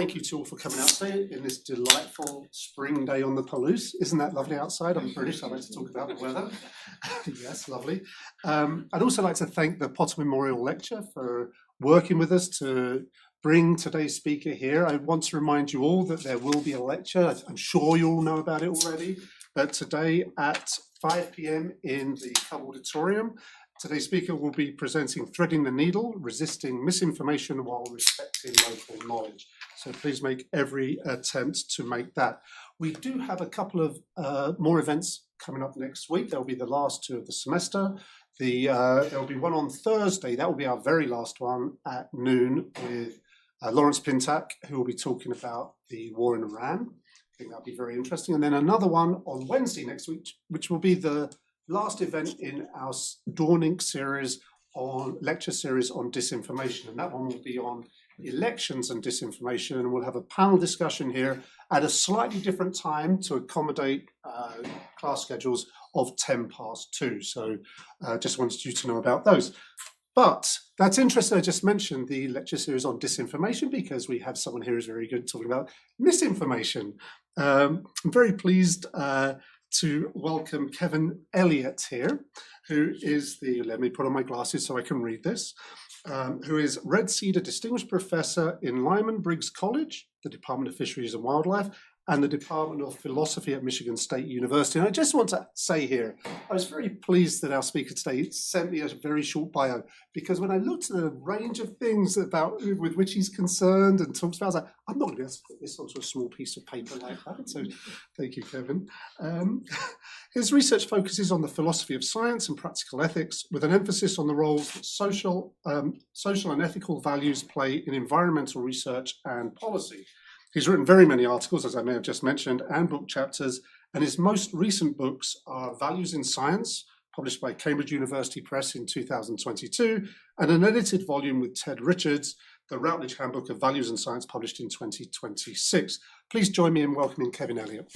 Thank you to all for coming out today in this delightful spring day on the Palouse. Isn't that lovely outside? I'm British, I like to talk about the weather. Yes, lovely. I'd also like to thank the Potter Memorial Lecture for working with us to bring today's speaker here. I want to remind you all that there will be a lecture. I'm sure you all know about it already, but today at 5 p.m. in the Cub Auditorium, today's speaker will be presenting Threading the Needle, Resisting Misinformation While Respecting Local Knowledge. So please make every attempt to make that. We do have a couple of more events coming up next week. There'll be the last two of the semester. There'll be one on Thursday. That will be our very last one at noon with Lawrence Pintack, who will be talking about the war in Iran. I think that'll be very interesting. And then another one on Wednesday next week, which will be the last event in our Dawning series lecture series on disinformation, and that one will be on elections and disinformation, and we'll have a panel discussion here at a slightly different time to accommodate class schedules of 2:10. So just wanted you to know about those. But that's interesting. I just mentioned the lecture series on disinformation because we have someone here who's very good talking about misinformation. I'm very pleased to welcome Kevin Elliott here, who is let me put on my glasses so I can read this, who is Red Cedar Distinguished Professor in Lyman Briggs College, the Department of Fisheries and Wildlife, and the Department of Philosophy at Michigan State University. And I just want to say here, I was very pleased that our speaker today sent me a very short bio, because when I looked at the range of things with which he's concerned and talks about, I was like, I'm not going to be able to put this onto a small piece of paper like that. So thank you, Kevin. His research focuses on the philosophy of science and practical ethics, with an emphasis on the roles that social and ethical values play in environmental research and policy. He's written very many articles, as I may have just mentioned, and book chapters, and his most recent books are Values in Science, published by Cambridge University Press in 2022, and an edited volume with Ted Richards, the Routledge Handbook of Values in Science, published in 2026. Please join me in welcoming Kevin Elliott.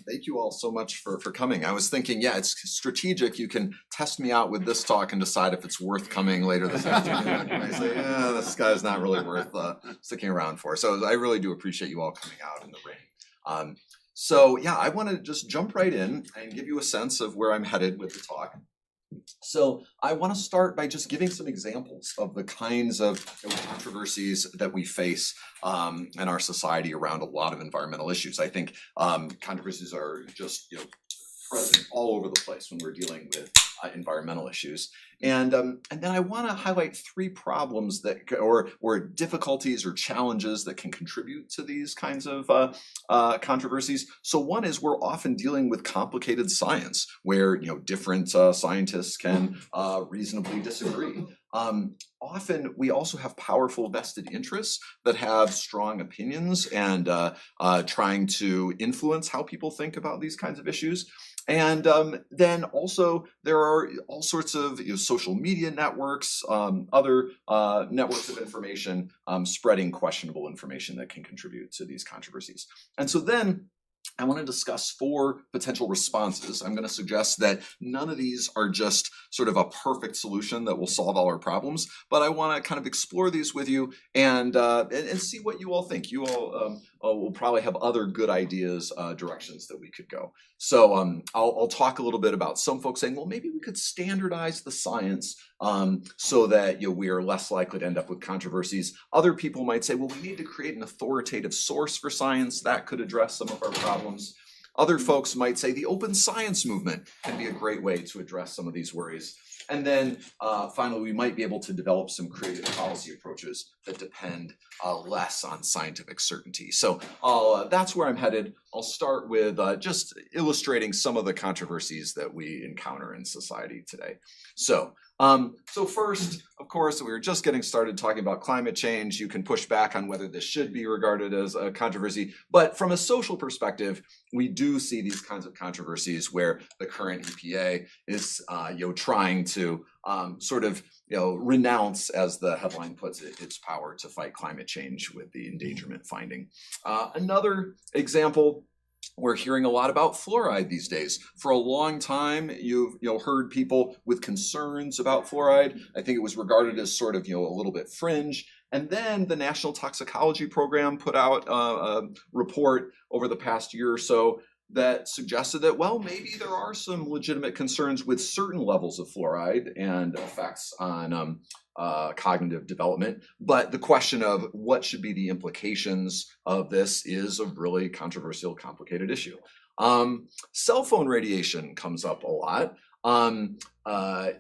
Thank you all so much for coming. I was thinking, yeah, it's strategic. You can test me out with this talk and decide if it's worth coming later this afternoon. I say, yeah, this guy's not really worth sticking around for. So I really do appreciate you all coming out in the rain. So yeah, I want to just jump right in and give you a sense of where I'm headed with the talk. So I want to start by just giving some examples of the kinds of controversies that we face in our society around a lot of environmental issues. I think controversies are just present all over the place when we're dealing with environmental issues. And then I want to highlight three problems that, or difficulties or challenges that can contribute to these kinds of controversies. So one is we're often dealing with complicated science where different scientists can reasonably disagree. Often we also have powerful vested interests that have strong opinions and trying to influence how people think about these kinds of issues. And then also there are all sorts of social media networks, other networks of information spreading questionable information that can contribute to these controversies. And so then I want to discuss 4 potential responses. I'm going to suggest that none of these are just sort of a perfect solution that will solve all our problems, but I want to kind of explore these with you and see what you all think. You all will probably have other good ideas, directions that we could go. So I'll talk a little bit about some folks saying, well, maybe we could standardize the science so that we are less likely to end up with controversies. Other people might say, well, we need to create an authoritative source for science that could address some of our problems. Other folks might say the open science movement can be a great way to address some of these worries. And then finally, we might be able to develop some creative policy approaches that depend less on scientific certainty. So that's where I'm headed. I'll start with just illustrating some of the controversies that we encounter in society today. So first, of course, we were just getting started talking about climate change. You can push back on whether this should be regarded as a controversy. But from a social perspective, we do see these kinds of controversies where the current EPA is trying to renounce, as the headline puts it, its power to fight climate change with the endangerment finding. Another example We're hearing a lot about fluoride these days. For a long time, you've heard people with concerns about fluoride. I think it was regarded as sort of a little bit fringe. And then the National Toxicology Program put out a report over the past year or so that suggested that, well, maybe there are some legitimate concerns with certain levels of fluoride and effects on cognitive development. But the question of what should be the implications of this is a really controversial, complicated issue. Cell phone radiation comes up a lot.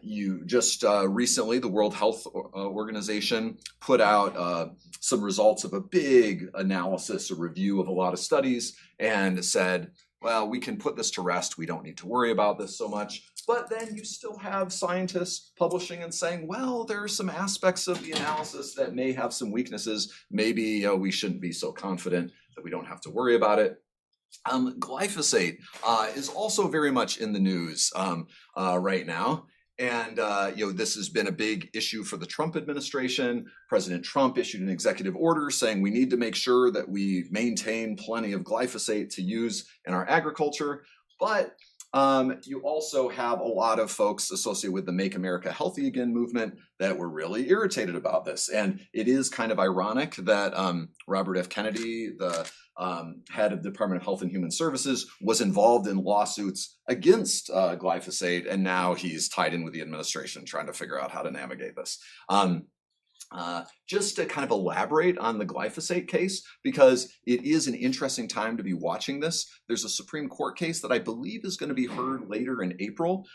You just recently, the World Health Organization put out some results of a big analysis, a review of a lot of studies, and said, well, we can put this to rest. We don't need to worry about this so much. But then you still have scientists publishing and saying, well, there are some aspects of the analysis that may have some weaknesses. Maybe we shouldn't be so confident that we don't have to worry about it. Glyphosate is also very much in the news right now. And this has been a big issue for the Trump administration. President Trump issued an executive order saying we need to make sure that we maintain plenty of glyphosate to use in our agriculture. But you also have a lot of folks associated with the Make America Healthy Again movement that were really irritated about this. And it is kind of ironic that Robert F. Kennedy, the head of the Department of Health and Human Services, was involved in lawsuits against glyphosate, and now he's tied in with the administration trying to figure out how to navigate this. Just to kind of elaborate on the glyphosate case, because it is an interesting time to be watching this. There's a Supreme Court case that I believe is going to be heard later in April,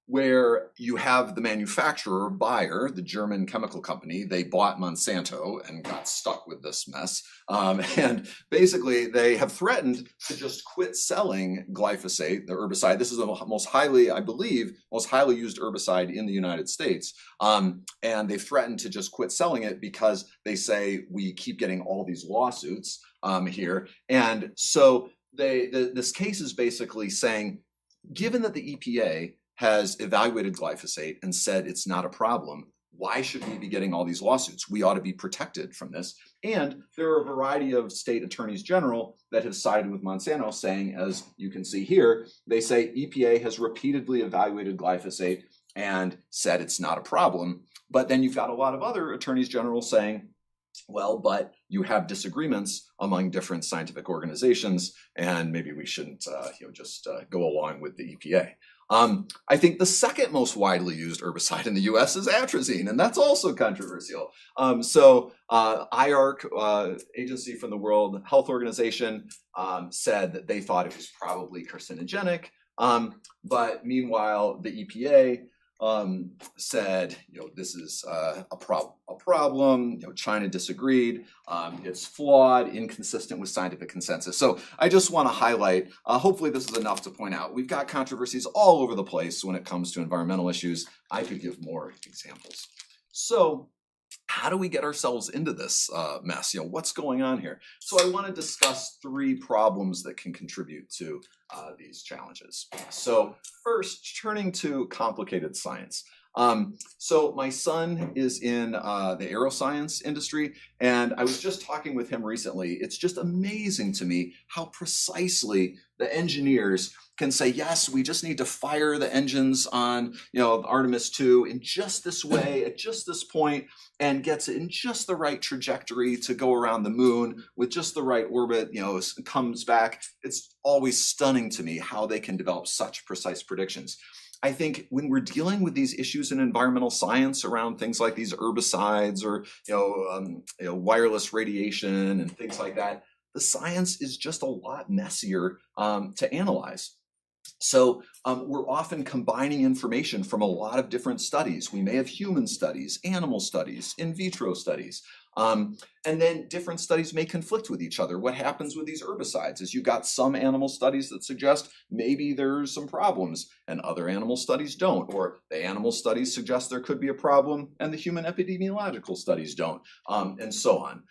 where you have the manufacturer, Bayer, the German chemical company. They bought Monsanto and got stuck with this mess. And basically, they have threatened to just quit selling glyphosate, the herbicide. This is the most highly, I believe, most highly used herbicide in the United States. And they've threatened to just quit selling it because they say we keep getting all these lawsuits here. And so this case is basically saying, given that the EPA has evaluated glyphosate and said it's not a problem, why should we be getting all these lawsuits? We ought to be protected from this. And there are a variety of state attorneys general that have sided with Monsanto, saying, as you can see here, they say EPA has repeatedly evaluated glyphosate and said it's not a problem. But then you've got a lot of other attorneys general saying, well, but you have disagreements among different scientific organizations, and maybe we shouldn't just go along with the EPA. I think the second most widely used herbicide in the US is atrazine, and that's also controversial. IARC, agency from the World Health Organization, said that they thought it was probably carcinogenic. But meanwhile, the EPA said, this is a problem. China disagreed. It's flawed, inconsistent with scientific consensus. So I just want to highlight, hopefully this is enough to point out, we've got controversies all over the place when it comes to environmental issues. I could give more examples. So how do we get ourselves into this mess? What's going on here? So I want to discuss 3 problems that can contribute to these challenges. So first, turning to complicated science. So my son is in the aeroscience industry, and I was just talking with him recently. It's just amazing to me how precisely the engineers can say, yes, we just need to fire the engines on, Artemis 2 in just this way, at just this point, and gets it in just the right trajectory to go around the moon with just the right orbit, comes back. It's always stunning to me how they can develop such precise predictions. I think when we're dealing with these issues in environmental science around things like these herbicides or wireless radiation and things like that, the science is just a lot messier to analyze. So we're often combining information from a lot of different studies. We may have human studies, animal studies, in vitro studies. And then different studies may conflict with each other. What happens with these herbicides is you've got some animal studies that suggest maybe there's some problems and other animal studies don't, or the animal studies suggest there could be a problem and the human epidemiological studies don't, and so on.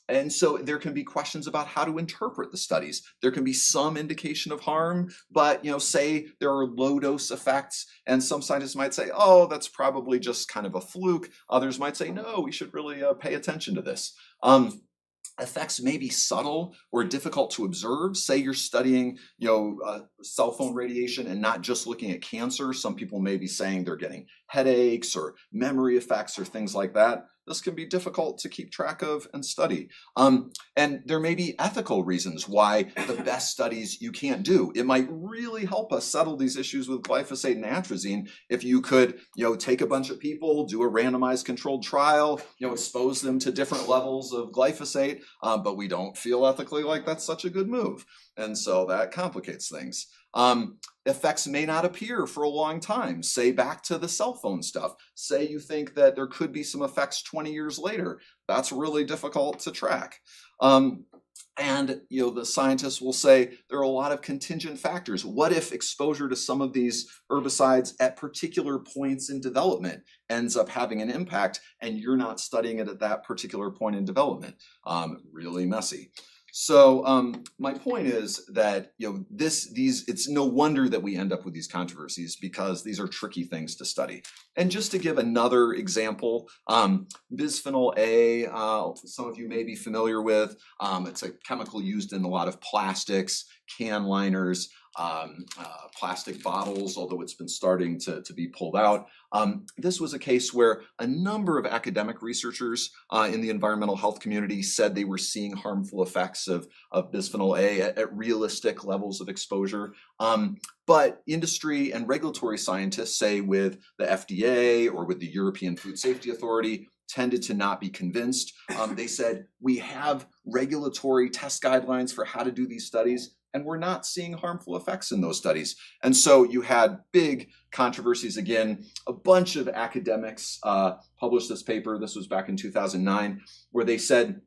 And so there can be questions about how to interpret the studies. There can be some indication of harm, but say there are low dose effects, and some scientists might say, oh, that's probably just kind of a fluke. Others might say, no, we should really pay attention to this. effects may be subtle or difficult to observe. Say you're studying, cell phone radiation and not just looking at cancer. Some people may be saying they're getting headaches or memory effects or things like that. This can be difficult to keep track of and study. And there may be ethical reasons why the best studies you can't do. It might really help us settle these issues with glyphosate and atrazine if you could, take a bunch of people, do a randomized controlled trial, expose them to different levels of glyphosate, but we don't feel ethically like that's such a good move. And so that complicates things. Effects may not appear for a long time. Say back to the cell phone stuff. Say you think that there could be some effects 20 years later. That's really difficult to track. And the scientists will say there are a lot of contingent factors. What if exposure to some of these herbicides at particular points in development ends up having an impact and you're not studying it at that particular point in development? Really messy. So my point is that it's no wonder that we end up with these controversies because these are tricky things to study. And just to give another example, bisphenol A, some of you may be familiar with. It's a chemical used in a lot of plastics, can liners, plastic bottles, although it's been starting to be pulled out. This was a case where a number of academic researchers in the environmental health community said they were seeing harmful effects of bisphenol A at realistic levels of exposure. But industry and regulatory scientists say with the FDA or with the European Food Safety Authority tended to not be convinced. They said, we have regulatory test guidelines for how to do these studies, and we're not seeing harmful effects in those studies. And so you had big controversies again. A bunch of academics published this paper, this was back in 2009, where they said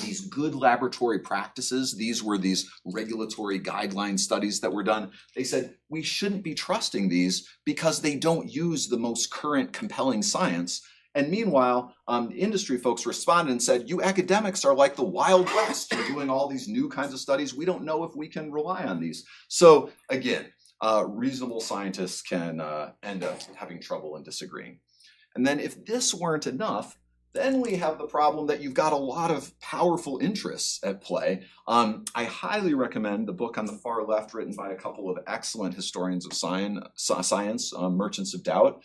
these good laboratory practices, these were these regulatory guideline studies that were done. They said, we shouldn't be trusting these because they don't use the most current compelling science. And meanwhile, industry folks responded and said, you academics are like the Wild West. You're doing all these new kinds of studies. We don't know if we can rely on these. So again, reasonable scientists can end up having trouble and disagreeing. And then if this weren't enough, then we have the problem that you've got a lot of powerful interests at play. I highly recommend the book on the far left written by a couple of excellent historians of science, Merchants of Doubt.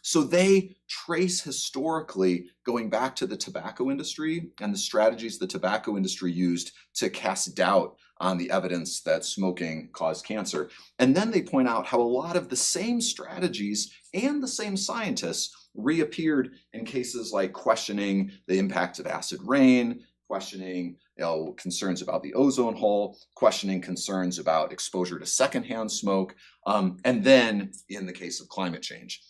So they trace historically going back to the tobacco industry and the strategies the tobacco industry used to cast doubt on the evidence that smoking caused cancer. And then they point out how a lot of the same strategies and the same scientists reappeared in cases like questioning the impact of acid rain, questioning concerns about the ozone hole, questioning concerns about exposure to secondhand smoke, and then in the case of climate change.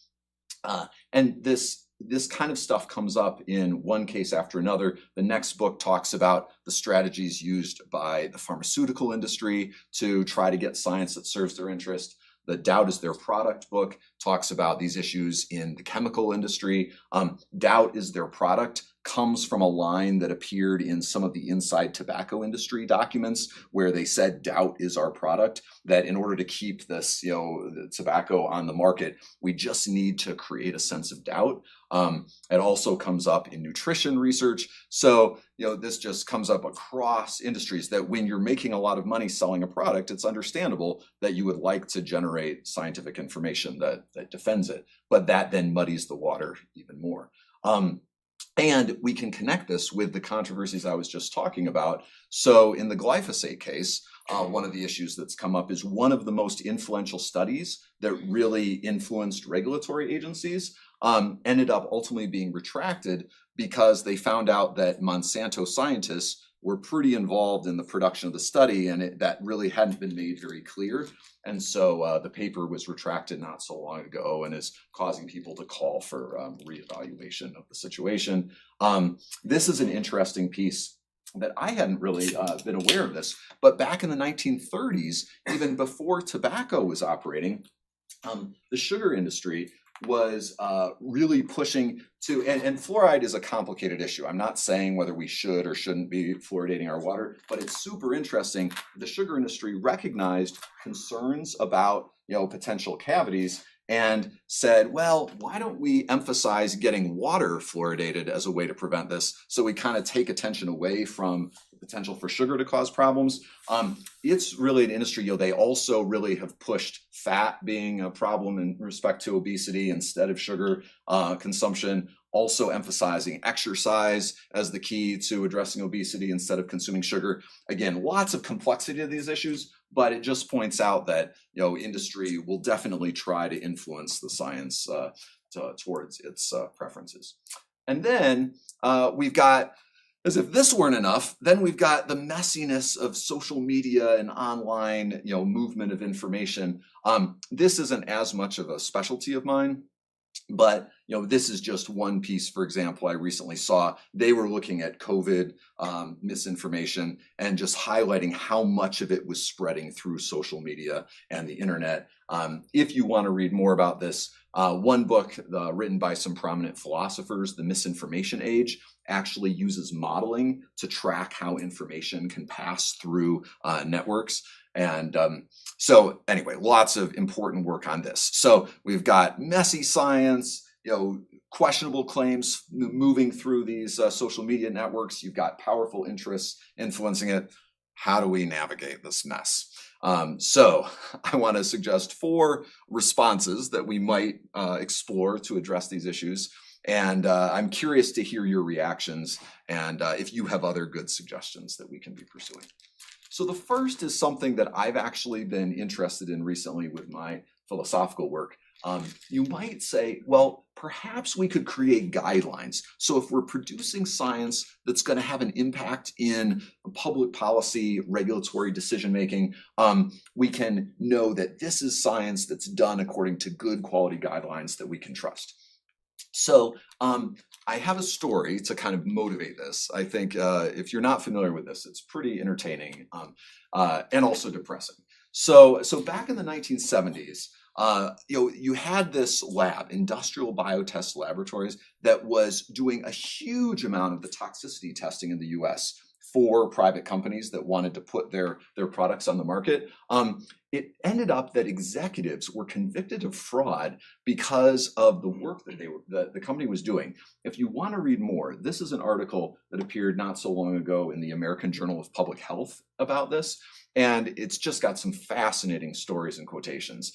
And this kind of stuff comes up in one case after another. The next book talks about the strategies used by the pharmaceutical industry to try to get science that serves their interest. The Doubt is Their Product book talks about these issues in the chemical industry. Doubt is Their Product comes from a line that appeared in some of the inside tobacco industry documents where they said doubt is our product, that in order to keep this, the tobacco on the market, we just need to create a sense of doubt. It also comes up in nutrition research. So, this just comes up across industries that when you're making a lot of money selling a product, it's understandable that you would like to generate scientific information that defends it, but that then muddies the water even more. And we can connect this with the controversies I was just talking about. So in the glyphosate case, one of the issues that's come up is one of the most influential studies that really influenced regulatory agencies ended up ultimately being retracted because they found out that Monsanto scientists were pretty involved in the production of the study, and that really hadn't been made very clear. And so the paper was retracted not so long ago and is causing people to call for reevaluation of the situation. This is an interesting piece that I hadn't really been aware of this, but back in the 1930s, even before tobacco was operating, the sugar industry was really pushing to, and fluoride is a complicated issue. I'm not saying whether we should or shouldn't be fluoridating our water, but it's super interesting. The sugar industry recognized concerns about potential cavities and said, well, why don't we emphasize getting water fluoridated as a way to prevent this? So we kind of take attention away from the potential for sugar to cause problems. It's really an industry, they also really have pushed fat being a problem in respect to obesity instead of sugar consumption, also emphasizing exercise as the key to addressing obesity instead of consuming sugar. Again, lots of complexity to these issues, but it just points out that industry will definitely try to influence the science towards its preferences. And then we've got, as if this weren't enough, then we've got the messiness of social media and online movement of information. This isn't as much of a specialty of mine, but this is just one piece. For example, I recently saw they were looking at COVID misinformation and just highlighting how much of it was spreading through social media and the internet. If you want to read more about this, one book written by some prominent philosophers, The Misinformation Age, actually uses modeling to track how information can pass through networks. And so anyway, lots of important work on this. So we've got messy science, questionable claims moving through these social media networks. You've got powerful interests influencing it. How do we navigate this mess? So I want to suggest 4 responses that we might explore to address these issues. And I'm curious to hear your reactions and if you have other good suggestions that we can be pursuing. So the first is something that I've actually been interested in recently with my philosophical work. You might say, well, perhaps we could create guidelines. So if we're producing science that's going to have an impact in public policy, regulatory decision-making, we can know that this is science that's done according to good quality guidelines that we can trust. So I have a story to kind of motivate this. I think if you're not familiar with this, it's pretty entertaining and also depressing. So back in the 1970s, you had this lab, Industrial Biotest Laboratories, that was doing a huge amount of the toxicity testing in the US for private companies that wanted to put their products on the market. It ended up that executives were convicted of fraud because of the work that the company was doing. If you want to read more, this is an article that appeared not so long ago in the American Journal of Public Health about this. And it's just got some fascinating stories and quotations.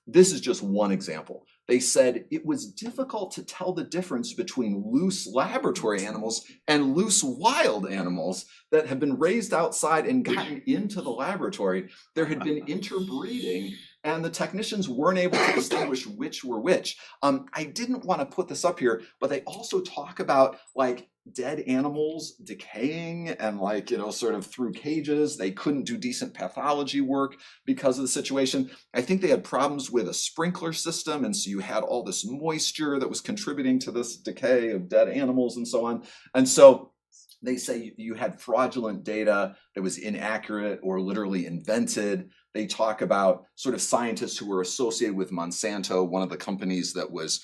This is just one example. They said it was difficult to tell the difference between loose laboratory animals and loose wild animals that had been raised outside and gotten into the laboratory. There had been interbreeding, and the technicians weren't able to distinguish which were which. I didn't want to put this up here, but they also talk about dead animals decaying and sort of through cages. They couldn't do decent pathology work because of the situation. I think they had problems with a sprinkler system, and so you had all this moisture that was contributing to this decay of dead animals and so on. And so they say you had fraudulent data that was inaccurate or literally invented. They talk about sort of scientists who were associated with Monsanto, one of the companies that was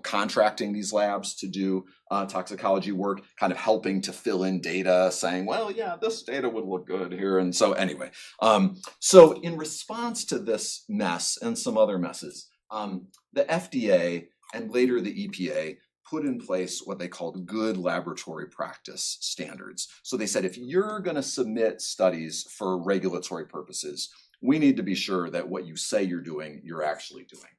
contracting these labs to do toxicology work, kind of helping to fill in data, saying, well, yeah, this data would look good here. And so anyway, so in response to this mess and some other messes, the FDA and later the EPA put in place what they called good laboratory practice standards. So they said, if you're going to submit studies for regulatory purposes, we need to be sure that what you say you're doing, you're actually doing.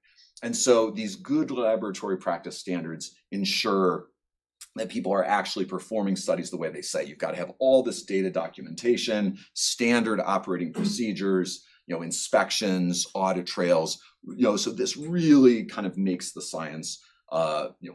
And so these good laboratory practice standards ensure that people are actually performing studies the way they say. You've got to have all this data documentation, standard operating procedures, inspections, audit trails, so this really kind of makes the science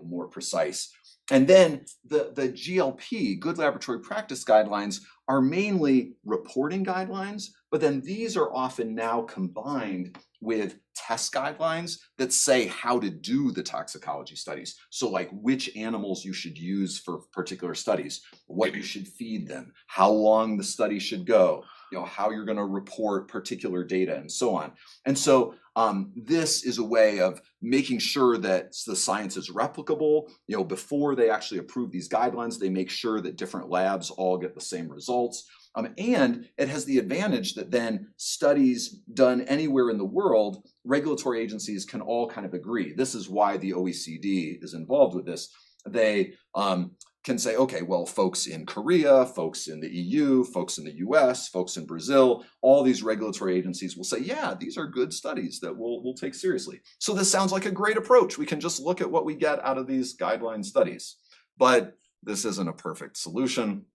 more precise. And then the GLP, good laboratory practice guidelines, are mainly reporting guidelines, but then these are often now combined with test guidelines that say how to do the toxicology studies. So which animals you should use for particular studies, what you should feed them, how long the study should go, how you're going to report particular data and so on. And so this is a way of making sure that the science is replicable. Before they actually approve these guidelines, they make sure that different labs all get the same results. And it has the advantage that then studies done anywhere in the world, regulatory agencies can all kind of agree. This is why the OECD is involved with this. They can say, okay, well, folks in Korea, folks in the EU, folks in the US, folks in Brazil, all these regulatory agencies will say, yeah, these are good studies that we'll take seriously. So this sounds like a great approach. We can just look at what we get out of these guideline studies. But this isn't a perfect solution.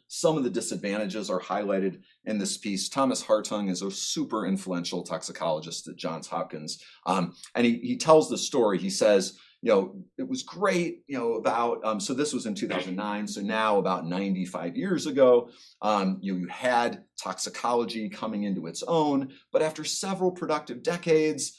Some of the disadvantages are highlighted in this piece. Thomas Hartung is a super influential toxicologist at Johns Hopkins. And he tells the story. He says, it was great, about, so this was in 2009. So now about 95 years ago, you had toxicology coming into its own, but after several productive decades,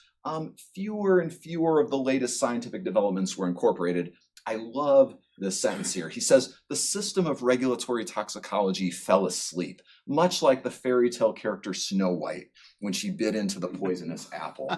fewer and fewer of the latest scientific developments were incorporated. I love this sentence here. He says, the system of regulatory toxicology fell asleep, much like the fairy tale character Snow White when she bit into the poisonous apple.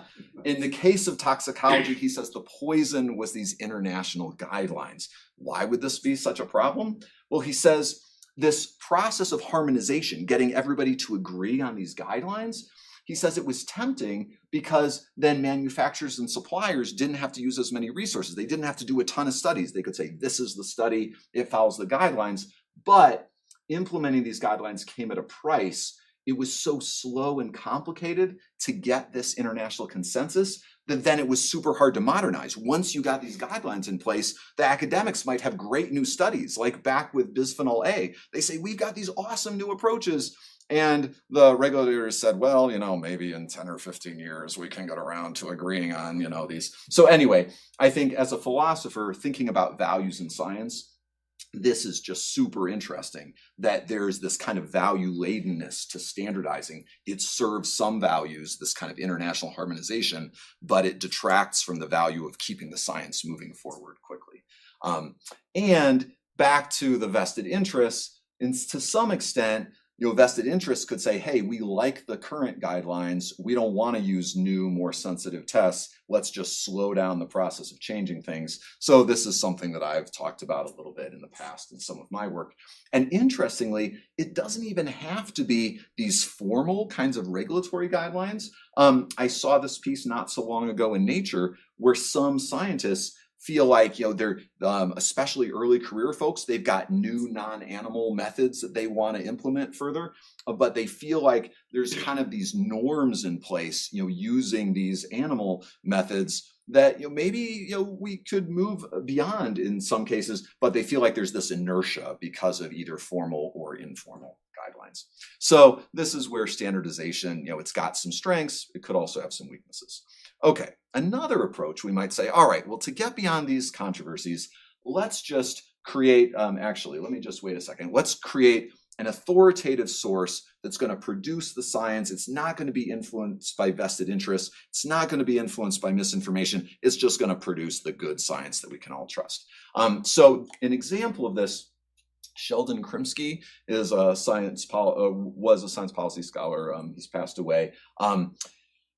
In the case of toxicology, he says the poison was these international guidelines. Why would this be such a problem? Well, he says this process of harmonization, getting everybody to agree on these guidelines, he says it was tempting because then manufacturers and suppliers didn't have to use as many resources. They didn't have to do a ton of studies. They could say, this is the study, it follows the guidelines. But implementing these guidelines came at a price. It was so slow and complicated to get this international consensus that then it was super hard to modernize. Once you got these guidelines in place, the academics might have great new studies, like back with bisphenol A. They say, we've got these awesome new approaches. And the regulators said, well, maybe in 10 or 15 years, we can get around to agreeing on, these. So anyway, I think as a philosopher, thinking about values in science, this is just super interesting that there's this kind of value-ladenness to standardizing. It serves some values, this kind of international harmonization, but it detracts from the value of keeping the science moving forward quickly. And back to the vested interests, and to some extent, vested interests could say, hey, we like the current guidelines. We don't want to use new, more sensitive tests. Let's just slow down the process of changing things. So this is something that I've talked about a little bit in the past in some of my work. And interestingly, it doesn't even have to be these formal kinds of regulatory guidelines. I saw this piece not so long ago in Nature where some scientists feel like, they're especially early career folks, they've got new non-animal methods that they want to implement further, but they feel like there's kind of these norms in place, using these animal methods that maybe we could move beyond in some cases, but they feel like there's this inertia because of either formal or informal guidelines. So this is where standardization, it's got some strengths, it could also have some weaknesses. Okay, another approach we might say, all right, well, to get beyond these controversies, let's just create, actually, let me just wait a second. Let's create an authoritative source that's going to produce the science. It's not going to be influenced by vested interests. It's not going to be influenced by misinformation. It's just going to produce the good science that we can all trust. So an example of this, Sheldon Krimsky is was a science policy scholar. He's passed away.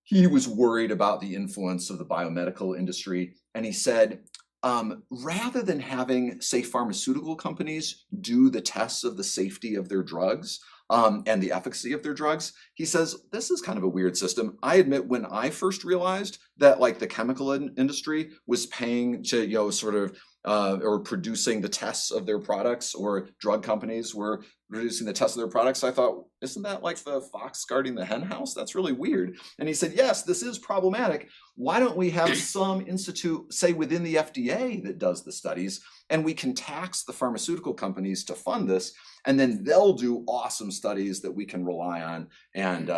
He was worried about the influence of the biomedical industry, and he said, rather than having, say, pharmaceutical companies do the tests of the safety of their drugs and the efficacy of their drugs, he says, this is kind of a weird system. I admit when I first realized that the chemical industry was paying to, or producing the tests of their products, or drug companies were producing the tests of their products, I thought, isn't that like the fox guarding the hen house? That's really weird. And he said, yes, this is problematic. Why don't we have some institute, say within the FDA, that does the studies, and we can tax the pharmaceutical companies to fund this, and then they'll do awesome studies that we can rely on and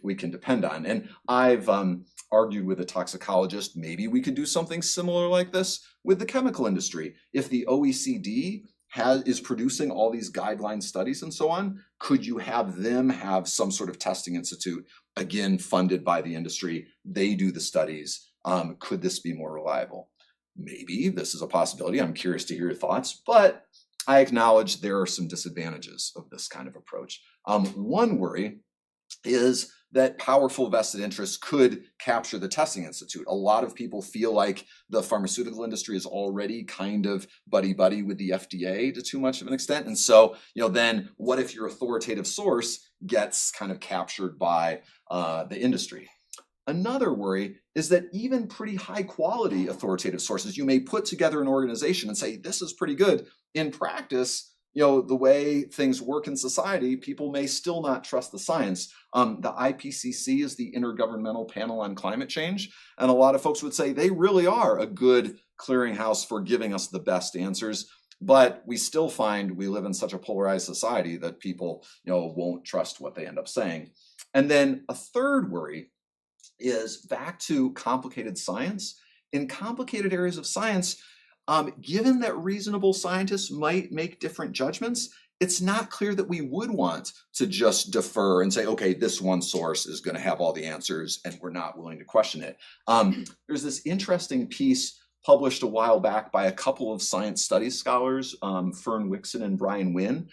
we can depend on. And I've argued with a toxicologist, maybe we could do something similar like this with the chemical industry. If the OECD is producing all these guideline studies and so on, could you have them have some sort of testing institute, again, funded by the industry? They do the studies. Could this be more reliable? Maybe this is a possibility. I'm curious to hear your thoughts, but I acknowledge there are some disadvantages of this kind of approach. One worry is that powerful vested interests could capture the testing institute. A lot of people feel like the pharmaceutical industry is already kind of buddy-buddy with the FDA to too much of an extent. And so, then what if your authoritative source gets kind of captured by the industry? Another worry is that even pretty high quality authoritative sources, you may put together an organization and say, this is pretty good. In practice, the way things work in society, people may still not trust the science. The IPCC is the Intergovernmental Panel on Climate Change, and a lot of folks would say they really are a good clearinghouse for giving us the best answers. But we still find we live in such a polarized society that people, won't trust what they end up saying. And then a third worry is back to complicated science. In complicated areas of science, given that reasonable scientists might make different judgments, it's not clear that we would want to just defer and say, okay, this one source is going to have all the answers and we're not willing to question it. There's this interesting piece published a while back by a couple of science studies scholars, Fern Wixon and Brian Wynn.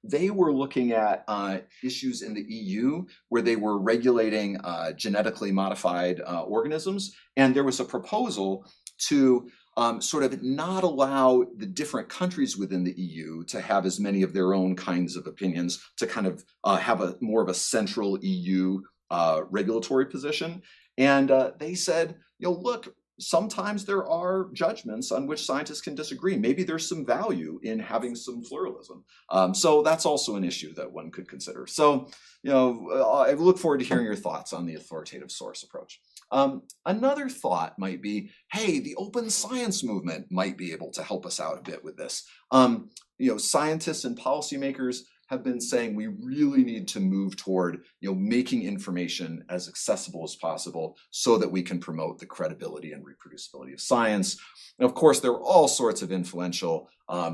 They were looking at issues in the EU where they were regulating genetically modified organisms, and there was a proposal to sort of not allow the different countries within the EU to have as many of their own kinds of opinions, to kind of have more of a central EU regulatory position. And they said, look, sometimes there are judgments on which scientists can disagree. Maybe there's some value in having some pluralism. So that's also an issue that one could consider. So, I look forward to hearing your thoughts on the authoritative source approach. Another thought might be, hey, the open science movement might be able to help us out a bit with this. Scientists and policymakers have been saying we really need to move toward, making information as accessible as possible so that we can promote the credibility and reproducibility of science. And of course, there are all sorts of influential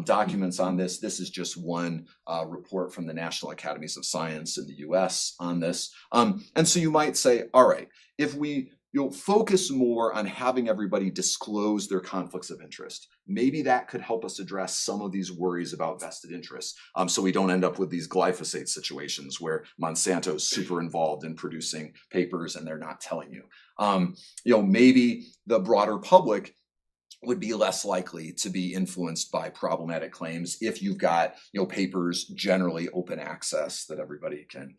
documents on this. This is just one report from the National Academies of Science in the US on this. And so you might say, all right, if we focus more on having everybody disclose their conflicts of interest, maybe that could help us address some of these worries about vested interests, so we don't end up with these glyphosate situations where Monsanto is super involved in producing papers and they're not telling you. Maybe the broader public would be less likely to be influenced by problematic claims if you've got papers generally open access that everybody can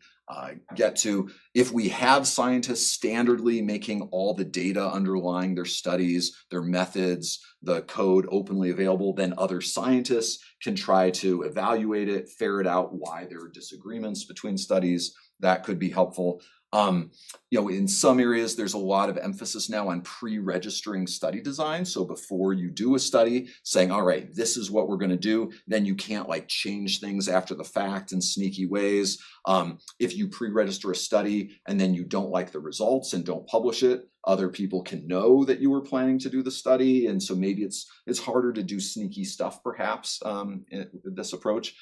get to. If we have scientists standardly making all the data underlying their studies, their methods, the code openly available, then other scientists can try to evaluate it, ferret out why there are disagreements between studies. That could be helpful. In some areas, there's a lot of emphasis now on pre-registering study design. So before you do a study, saying, all right, this is what we're going to do, then you can't change things after the fact in sneaky ways. If you pre-register a study and then you don't like the results and don't publish it, other people can know that you were planning to do the study. And so maybe it's harder to do sneaky stuff, perhaps, with this approach.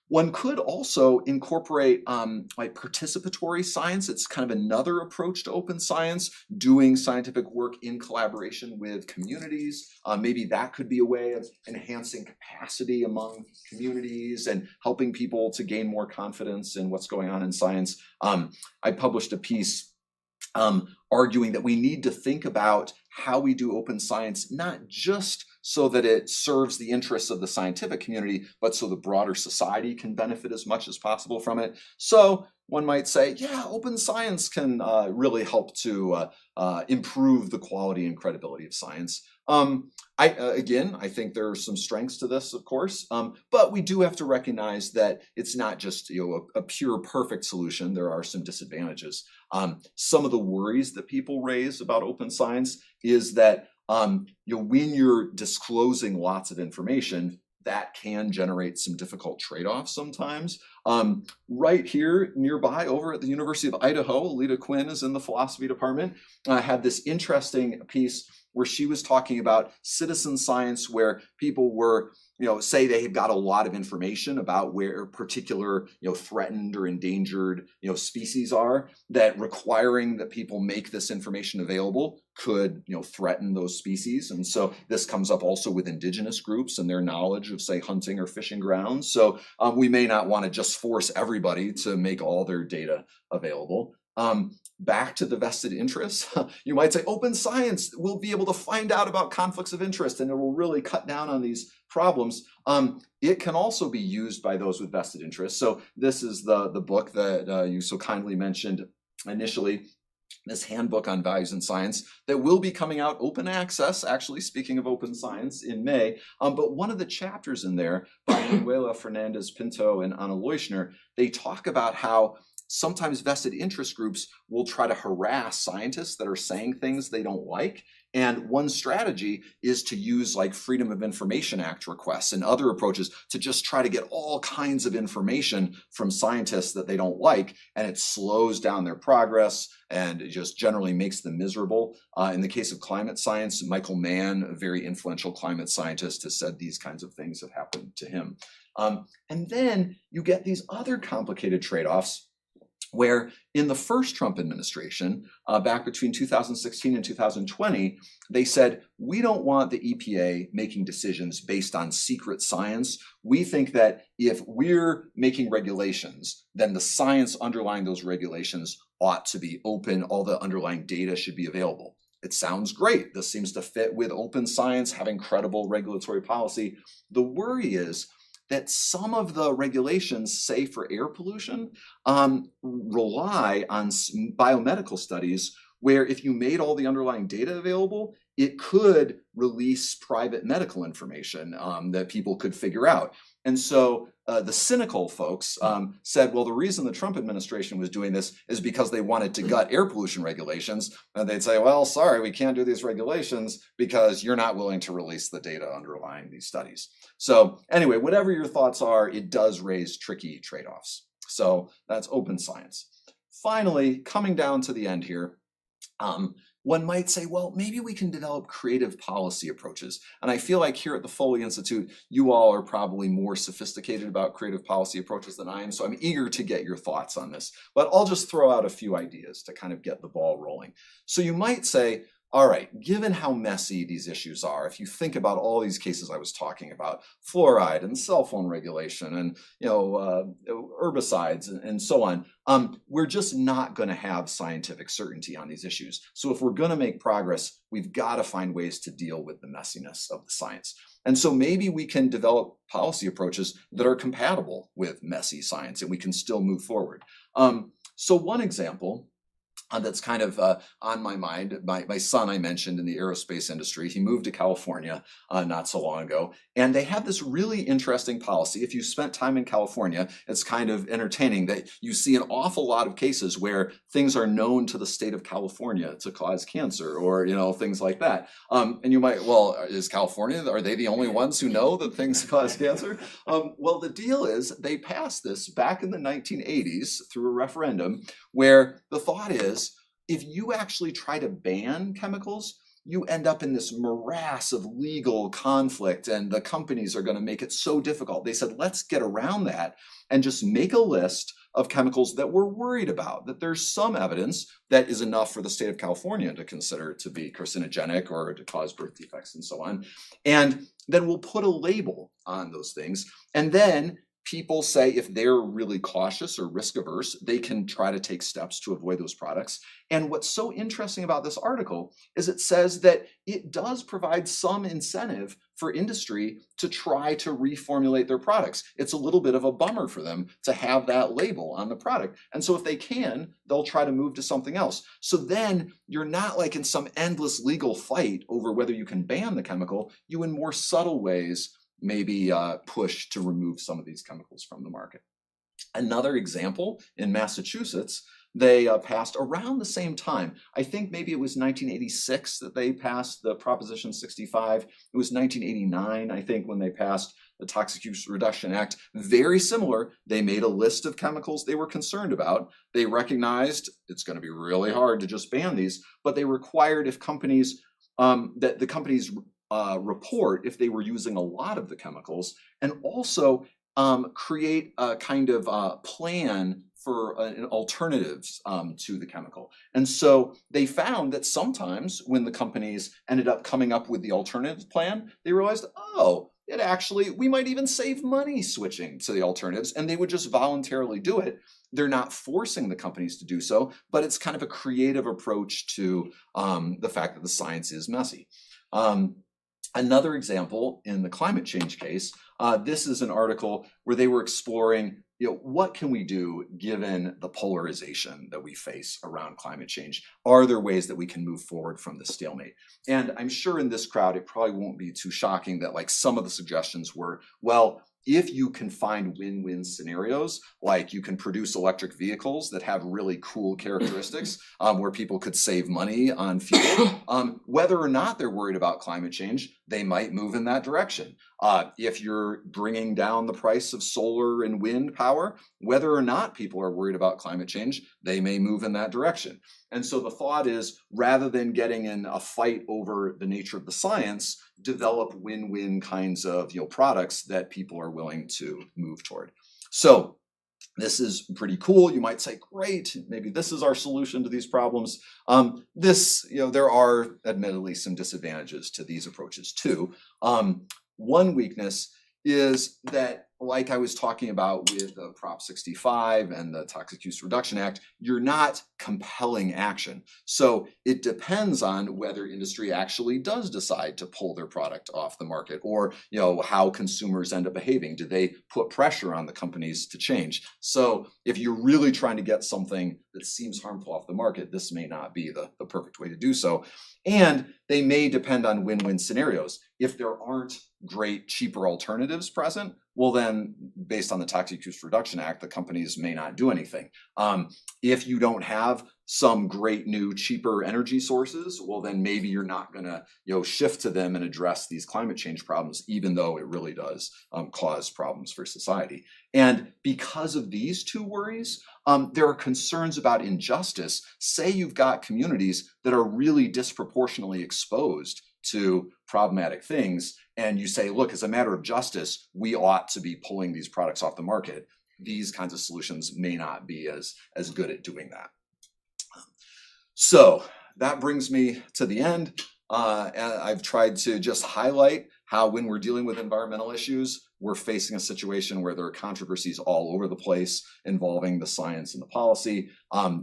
One could also incorporate participatory science. It's kind of another approach to open science, doing scientific work in collaboration with communities. Maybe that could be a way of enhancing capacity among communities and helping people to gain more confidence in what's going on in science. I published a piece arguing that we need to think about how we do open science, not just so that it serves the interests of the scientific community, but so the broader society can benefit as much as possible from it. So one might say, yeah, open science can really help to improve the quality and credibility of science. I think there are some strengths to this, of course, but we do have to recognize that it's not just a pure perfect solution. There are some disadvantages. Some of the worries that people raise about open science is that when you're disclosing lots of information, that can generate some difficult trade-offs sometimes. Right here nearby over at the University of Idaho, Alita Quinn is in the philosophy department, had this interesting piece where she was talking about citizen science, where people were, say they've got a lot of information about where particular, threatened or endangered, species are, that requiring that people make this information available could, threaten those species. And so this comes up also with indigenous groups and their knowledge of, say, hunting or fishing grounds. So we may not want to just force everybody to make all their data available. Back to the vested interests, you might say open science will be able to find out about conflicts of interest and it will really cut down on these problems. It can also be used by those with vested interests. So this is the book that you so kindly mentioned initially, this handbook on values in science that will be coming out open access, actually, speaking of open science, in May. But one of the chapters in there by Manuela Fernandez Pinto and Anna Leuschner, they talk about how sometimes vested interest groups will try to harass scientists that are saying things they don't like. And one strategy is to use like Freedom of Information Act requests and other approaches to just try to get all kinds of information from scientists that they don't like. And it slows down their progress and it just generally makes them miserable. In the case of climate science, Michael Mann, a very influential climate scientist, has said these kinds of things have happened to him. And then you get these other complicated trade-offs where in the first Trump administration, back between 2016 and 2020, they said, we don't want the EPA making decisions based on secret science. We think that if we're making regulations, then the science underlying those regulations ought to be open. All the underlying data should be available. It sounds great. This seems to fit with open science, having credible regulatory policy. The worry is that some of the regulations, say for air pollution, rely on biomedical studies where if you made all the underlying data available, it could release private medical information that people could figure out. And so the cynical folks said, well, the reason the Trump administration was doing this is because they wanted to gut air pollution regulations. And they'd say, well, sorry, we can't do these regulations because you're not willing to release the data underlying these studies. So anyway, whatever your thoughts are, it does raise tricky trade-offs. So that's open science. Finally, coming down to the end here, one might say, well, maybe we can develop creative policy approaches. And I feel like here at the Foley Institute, you all are probably more sophisticated about creative policy approaches than I am. So I'm eager to get your thoughts on this. But I'll just throw out a few ideas to kind of get the ball rolling. So you might say, all right, given how messy these issues are, if you think about all these cases I was talking about, fluoride and cell phone regulation and herbicides and so on, we're just not going to have scientific certainty on these issues. So if we're going to make progress, we've got to find ways to deal with the messiness of the science. And so maybe we can develop policy approaches that are compatible with messy science and we can still move forward. So one example that's kind of on my mind. My son, I mentioned, in the aerospace industry, he moved to California not so long ago, and they have this really interesting policy. If you spent time in California, it's kind of entertaining that you see an awful lot of cases where things are known to the state of California to cause cancer or, things like that. And you might, well, is California, are they the only ones who know that things cause cancer? Well, the deal is they passed this back in the 1980s through a referendum where the thought is, if you actually try to ban chemicals, you end up in this morass of legal conflict and the companies are going to make it so difficult. They said, let's get around that and just make a list of chemicals that we're worried about, that there's some evidence that is enough for the state of California to consider to be carcinogenic or to cause birth defects and so on. And then we'll put a label on those things. And then people say if they're really cautious or risk averse, they can try to take steps to avoid those products. And what's so interesting about this article is it says that it does provide some incentive for industry to try to reformulate their products. It's a little bit of a bummer for them to have that label on the product. And so if they can, they'll try to move to something else. So then you're not like in some endless legal fight over whether you can ban the chemical. You, in more subtle ways, maybe push to remove some of these chemicals from the market. Another example, in Massachusetts, they passed around the same time. I think maybe it was 1986 that they passed the Proposition 65. It was 1989, I think, when they passed the Toxic Use Reduction Act. Very similar. They made a list of chemicals they were concerned about. They recognized it's going to be really hard to just ban these, but they required if companies that the companies report if they were using a lot of the chemicals, and also create a kind of plan for alternatives to the chemical. And so they found that sometimes when the companies ended up coming up with the alternative plan, they realized, oh, it actually, we might even save money switching to the alternatives, and they would just voluntarily do it. They're not forcing the companies to do so, but it's kind of a creative approach to the fact that the science is messy. Another example in the climate change case, this is an article where they were exploring, what can we do given the polarization that we face around climate change? Are there ways that we can move forward from this stalemate? And I'm sure in this crowd, it probably won't be too shocking that like some of the suggestions were, well, if you can find win-win scenarios, like you can produce electric vehicles that have really cool characteristics where people could save money on fuel, whether or not they're worried about climate change, they might move in that direction. If you're bringing down the price of solar and wind power, whether or not people are worried about climate change, they may move in that direction. And so the thought is, rather than getting in a fight over the nature of the science, develop win-win kinds of products that people are willing to move toward. So this is pretty cool. You might say, great, maybe this is our solution to these problems. There are admittedly some disadvantages to these approaches too. One weakness is that, like I was talking about with Prop 65 and the Toxic Use Reduction Act, you're not compelling action. So it depends on whether industry actually does decide to pull their product off the market, or how consumers end up behaving. Do they put pressure on the companies to change? So if you're really trying to get something that seems harmful off the market, this may not be the perfect way to do so. And they may depend on win-win scenarios. If there aren't great, cheaper alternatives present, well then, based on the Toxic Use Reduction Act, the companies may not do anything. If you don't have some great new, cheaper energy sources, well then maybe you're not gonna shift to them and address these climate change problems, even though it really does cause problems for society. And because of these two worries, there are concerns about injustice. Say you've got communities that are really disproportionately exposed to problematic things, and you say, look, as a matter of justice, we ought to be pulling these products off the market. These kinds of solutions may not be as good at doing that. So that brings me to the end. I've tried to just highlight how when we're dealing with environmental issues, we're facing a situation where there are controversies all over the place involving the science and the policy.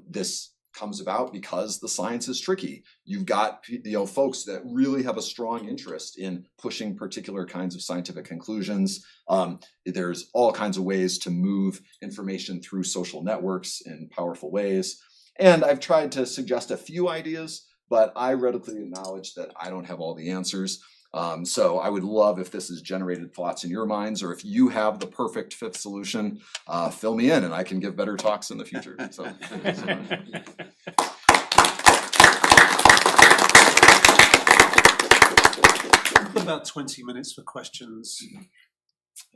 This comes about because the science is tricky. You've got folks that really have a strong interest in pushing particular kinds of scientific conclusions. There's all kinds of ways to move information through social networks in powerful ways. And I've tried to suggest a few ideas, but I readily acknowledge that I don't have all the answers. So I would love if this has generated thoughts in your minds, or if you have the perfect fifth solution, fill me in and I can give better talks in the future. So. About 20 minutes for questions.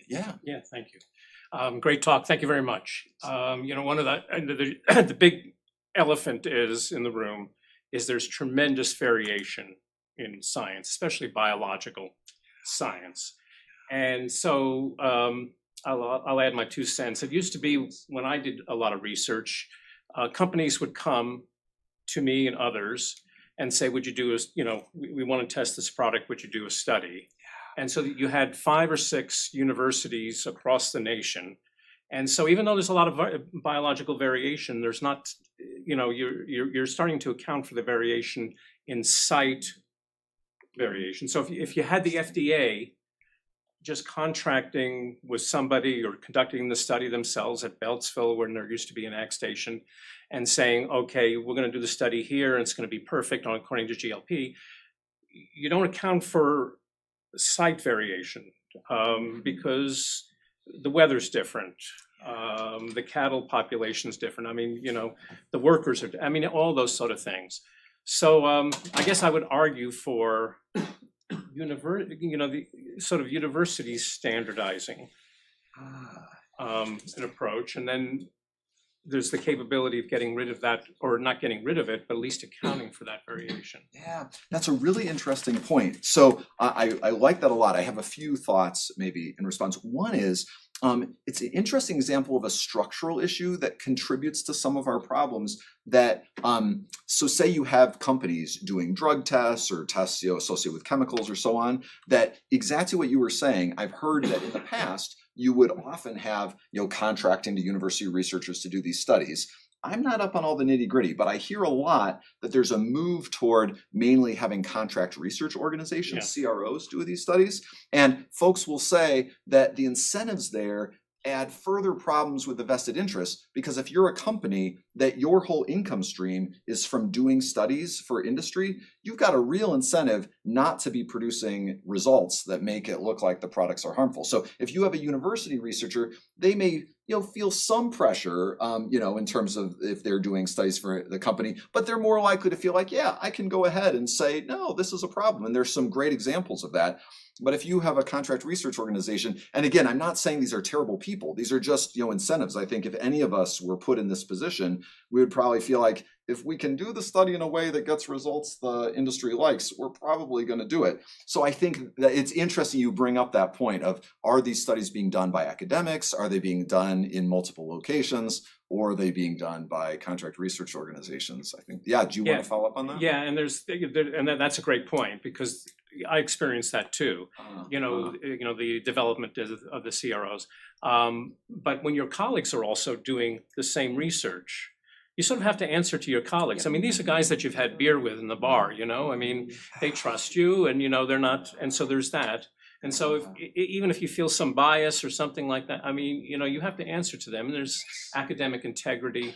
Yeah. Yeah, thank you. Great talk. Thank you very much. One of the big elephant is in the room is there's tremendous variation in science, especially biological science. And so I'll add my 2 cents. It used to be when I did a lot of research, companies would come to me and others and say, would you do we want to test this product, would you do a study? And so you had 5 or 6 universities across the nation. And so even though there's a lot of biological variation, there's not, you're starting to account for the variation in site variation. So if you had the FDA just contracting with somebody or conducting the study themselves at Beltsville, when there used to be an ag station, and saying, okay, we're going to do the study here and it's going to be perfect according to GLP, you don't account for site variation because the weather's different. The cattle population's different. I mean, the workers are, all those sort of things. So I guess I would argue for the sort of universities standardizing an approach, and then there's the capability of getting rid of that, or not getting rid of it, but at least accounting for that variation. Yeah, that's a really interesting point. So I like that a lot. I have a few thoughts maybe in response. One is, it's an interesting example of a structural issue that contributes to some of our problems that, so say you have companies doing drug tests or tests, associated with chemicals or so on, that exactly what you were saying, I've heard that in the past, you would often have, contracting to university researchers to do these studies. I'm not up on all the nitty-gritty, but I hear a lot that there's a move toward mainly having contract research organizations, CROs, do these studies. And folks will say that the incentives there add further problems with the vested interest, because if you're a company that your whole income stream is from doing studies for industry, you've got a real incentive not to be producing results that make it look like the products are harmful. So if you have a university researcher, they may feel some pressure, in terms of if they're doing studies for the company, but they're more likely to feel like, yeah, I can go ahead and say, no, this is a problem. And there's some great examples of that. But if you have a contract research organization, and again, I'm not saying these are terrible people. These are just, incentives. I think if any of us were put in this position, we would probably feel like if we can do the study in a way that gets results the industry likes, we're probably going to do it. So I think that it's interesting you bring up that point of, are these studies being done by academics? Are they being done in multiple locations? Or are they being done by contract research organizations? I think, do you want to follow up on that? Yeah, and that's a great point, because I experienced that too. The development of the CROs. But when your colleagues are also doing the same research, you sort of have to answer to your colleagues. I mean, these are guys that you've had beer with in the bar, I mean, they trust you, and they're not, and so there's that. And so even if you feel some bias or something like that, I mean, you have to answer to them. There's academic integrity.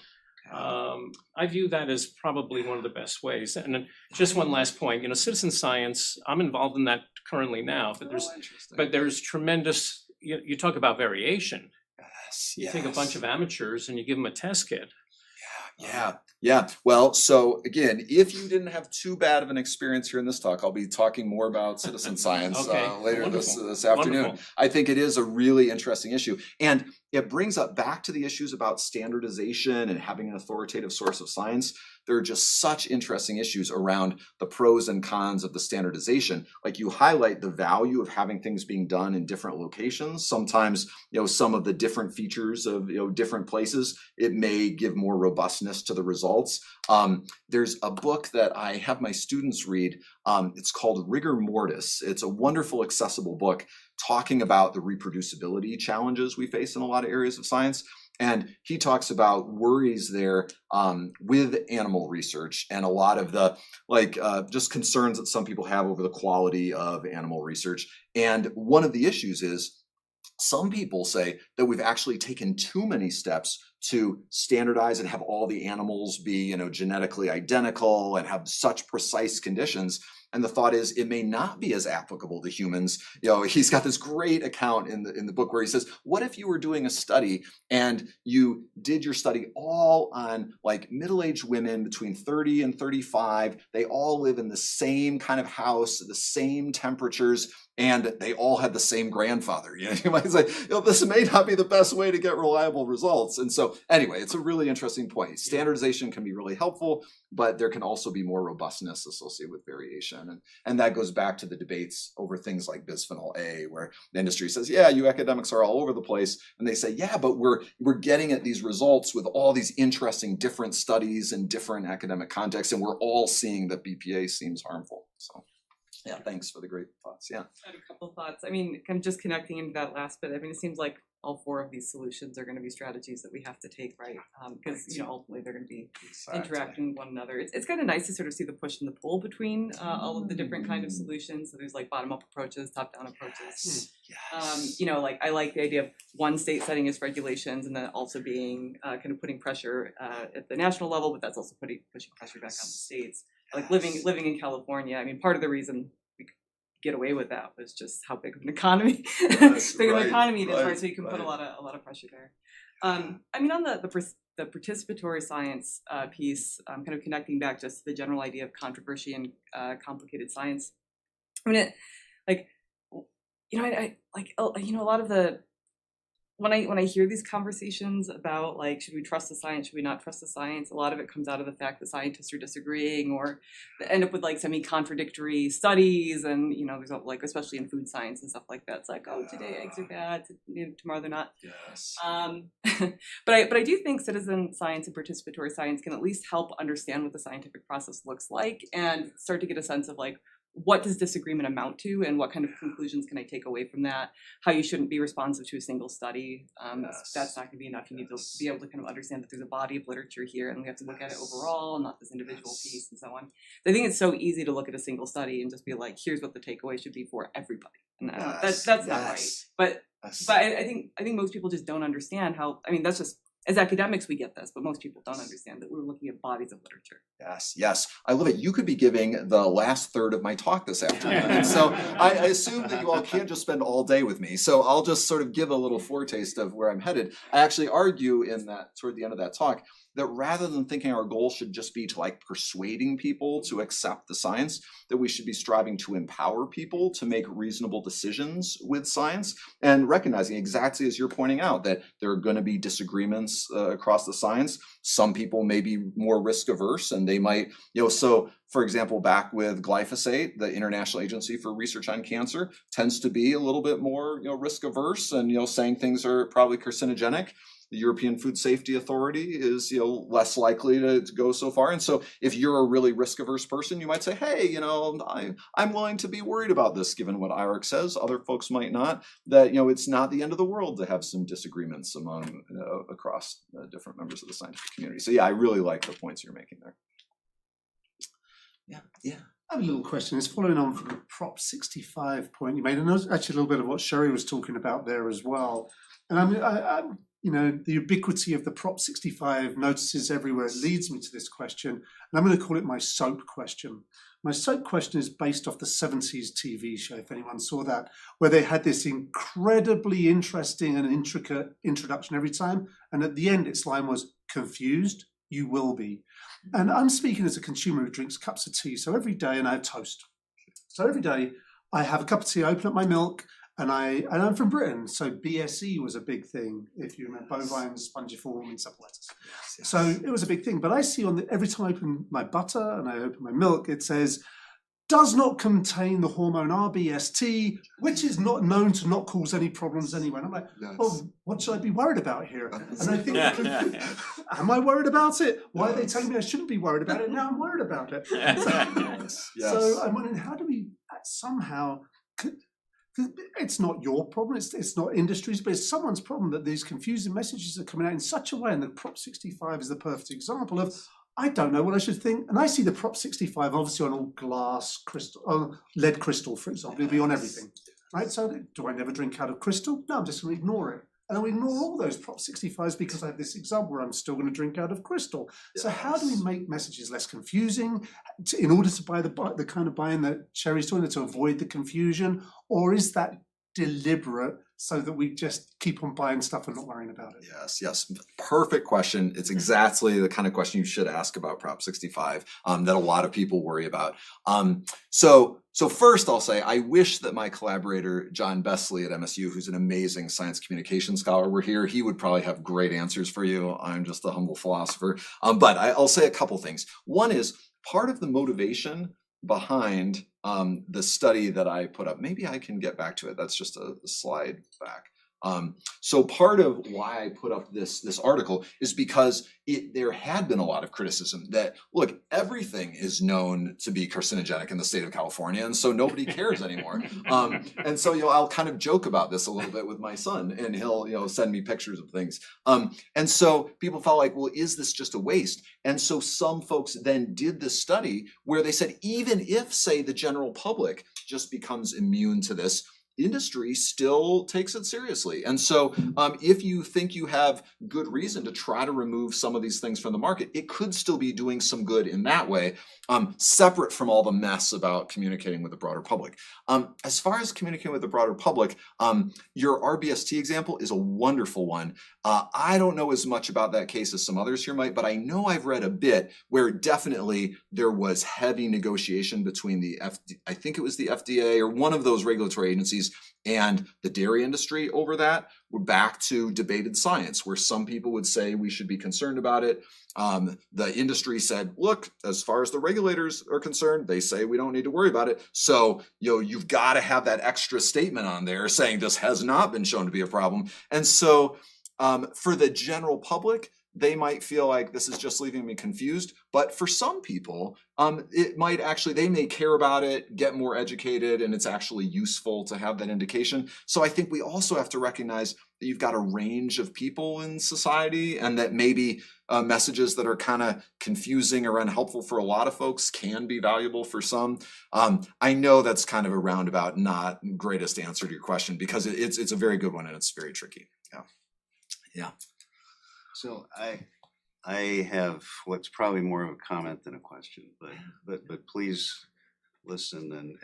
I view that as probably one of the best ways. And then just one last point, citizen science, I'm involved in that currently now, but there's tremendous, you talk about variation. You take a bunch of amateurs and you give them a test kit. Yeah. Well, so again, if you didn't have too bad of an experience here in this talk, I'll be talking more about citizen science later this afternoon. Wonderful. I think it is a really interesting issue. And it brings up back to the issues about standardization and having an authoritative source of science. There are just such interesting issues around the pros and cons of the standardization. Like, you highlight the value of having things being done in different locations. Sometimes, some of the different features of, different places, it may give more robustness to the results. There's a book that I have my students read. It's called Rigor Mortis. It's a wonderful, accessible book talking about the reproducibility challenges we face in a lot of areas of science. And he talks about worries there with animal research and a lot of the just concerns that some people have over the quality of animal research. And one of the issues is, some people say that we've actually taken too many steps to standardize and have all the animals be, genetically identical and have such precise conditions. And the thought is, it may not be as applicable to humans. He's got this great account in the book where he says, what if you were doing a study and you did your study all on middle-aged women between 30 and 35. They all live in the same kind of house, the same temperatures, and they all had the same grandfather. You might say, this may not be the best way to get reliable results. And so anyway, it's a really interesting point. Standardization can be really helpful, but there can also be more robustness associated with variation. And that goes back to the debates over things like bisphenol A, where the industry says, yeah, you academics are all over the place. And they say, yeah, but we're getting at these results with all these interesting different studies and different academic contexts, and we're all seeing that BPA seems harmful. So yeah, thanks for the great thoughts. Yeah. I had a couple of thoughts. I mean, kind of just connecting into that last bit. I mean, it seems like all four of these solutions are going to be strategies that we have to take, right? Because ultimately they're going to be interacting with one another. It's kind of nice to sort of see the push and the pull between all of the different kind of solutions. So there's bottom-up approaches, top-down approaches. Yes. I like the idea of one state setting its regulations and then also being kind of putting pressure at the national level, but that's also pushing pressure back on the states. Like living in California, I mean, part of the reason we could get away with that was just how big of an economy, Yes, big of an economy it is, right? right, So you can put a right. lot of pressure there. I mean, on the participatory science piece, kind of connecting back just to the general idea of controversy and complicated science. I mean, a lot of the when I hear these conversations about like, should we trust the science, should we not trust the science, a lot of it comes out of the fact that scientists are disagreeing or they end up with like semi-contradictory studies, and there's like, especially in food science and stuff like that, it's like, oh, today eggs are bad, tomorrow they're not. Yes. But I do think citizen science and participatory science can at least help understand what the scientific process looks like and start to get a sense of like, what does disagreement amount to and what kind of conclusions can I take away from that? How you shouldn't be responsive to a single study. That's not going to be enough. You need to be able to kind of understand that there's a body of literature here and we have to look at it overall and not this individual piece and so on. I think it's so easy to look at a single study and just be like, here's what the takeaway should be for everybody. And that's not right. But I think most people just don't understand how, that's just, as academics, we get this, but most people don't understand that we're looking at bodies of literature. Yes. I love it. You could be giving the last third of my talk this afternoon. And so I assume that you all can't just spend all day with me. So I'll just sort of give a little foretaste of where I'm headed. I actually argue in that, toward the end of that talk, that rather than thinking our goal should just be to like persuading people to accept the science, that we should be striving to empower people to make reasonable decisions with science and recognizing exactly as you're pointing out that there are going to be disagreements across the science. Some people may be more risk averse and they might, so for example, back with glyphosate, the International Agency for Research on Cancer tends to be a little bit more, risk averse and, saying things are probably carcinogenic. The European Food Safety Authority is, less likely to go so far. And so if you're a really risk-averse person, you might say, hey, I'm willing to be worried about this, given what IARC says. Other folks might not. That, it's not the end of the world to have some disagreements among, across different members of the scientific community. So yeah, I really like the points you're making there. Yeah. I have a little question. It's following on from the Prop 65 point you made, and there's actually a little bit of what Sherry was talking about there as well. And I'm the ubiquity of the Prop 65 notices everywhere leads me to this question, and I'm going to call it my soap question. My soap question is based off the 70s TV show, if anyone saw that, where they had this incredibly interesting and intricate introduction every time, and at the end its line was, confused, you will be. And I'm speaking as a consumer who drinks cups of tea, so every day, and I have toast. So every day I have a cup of tea, I open up my milk, and I'm from Britain, so BSE was a big thing, if you remember, bovine spongiform encephalitis. Yes. So it was a big thing, but I see every time I open my butter and I open my milk, it says, does not contain the hormone RBST, which is not known to not cause any problems anyway. And I'm like, oh, what should I be worried about here? And I think, am I worried about it? Why are they telling me I shouldn't be worried about it? Now I'm worried about it. So I'm wondering, how do we somehow... It's not your problem, it's not industry's, but it's someone's problem that these confusing messages are coming out in such a way, and the Prop 65 is the perfect example of, I don't know what I should think. And I see the Prop 65 obviously on all glass, crystal, lead crystal, for example, it'll be on everything, right? So do I never drink out of crystal? No, I'm just going to ignore it. And I'll ignore all those Prop 65s because I have this example where I'm still going to drink out of crystal. So how do we make messages less confusing in order to buy the kind of buying that Sherry's talking about, to avoid the confusion? Or is that deliberate so that we just keep on buying stuff and not worrying about it? Yes. Perfect question. It's exactly the kind of question you should ask about Prop 65 that a lot of people worry about. So first I'll say, I wish that my collaborator, John Besley at MSU, who's an amazing science communication scholar, were here. He would probably have great answers for you. I'm just a humble philosopher. But I'll say a couple things. One is part of the motivation behind the study that I put up. Maybe I can get back to it. That's just a slide back. So part of why I put up this article is because there had been a lot of criticism that, look, everything is known to be carcinogenic in the state of California, and so nobody cares anymore. And so, I'll kind of joke about this a little bit with my son, and he'll, send me pictures of things. And so people felt like, well, is this just a waste? And so some folks then did this study where they said, even if, say, the general public just becomes immune to this, industry still takes it seriously. And so if you think you have good reason to try to remove some of these things from the market, it could still be doing some good in that way, separate from all the mess about communicating with the broader public. As far as communicating with the broader public, your RBST example is a wonderful one. I don't know as much about that case as some others here might, but I know I've read a bit where definitely there was heavy negotiation between I think it was the FDA or one of those regulatory agencies industries and the dairy industry over that, we're back to debated science, where some people would say we should be concerned about it. The industry said, look, as far as the regulators are concerned, they say we don't need to worry about it. So, you've got to have that extra statement on there saying this has not been shown to be a problem. And so for the general public, they might feel like this is just leaving me confused. But for some people, it might actually, they may care about it, get more educated, and it's actually useful to have that indication. So I think we also have to recognize that you've got a range of people in society, and that maybe messages that are kind of confusing or unhelpful for a lot of folks can be valuable for some. I know that's kind of a roundabout, not greatest answer to your question, because it's a very good one and it's very tricky. Yeah. So I have what's probably more of a comment than a question, but please listen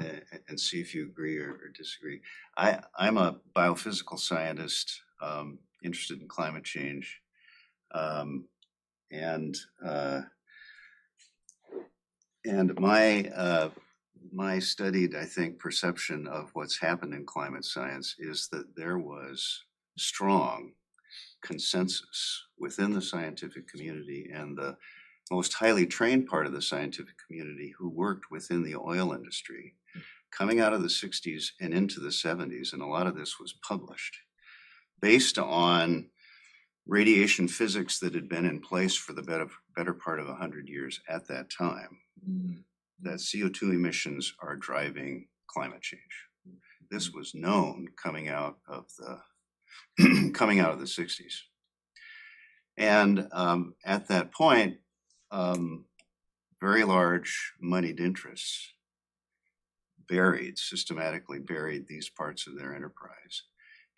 and see if you agree or disagree. I'm a biophysical scientist interested in climate change, and my studied, I think, perception of what's happened in climate science is that there was strong consensus within the scientific community and the most highly trained part of the scientific community who worked within the oil industry coming out of the 60s and into the 70s, and a lot of this was published based on radiation physics that had been in place for the better part of 100 years at that time, that CO2 emissions are driving climate change. This was known coming out of the 60s. And at that point, very large moneyed interests systematically buried these parts of their enterprise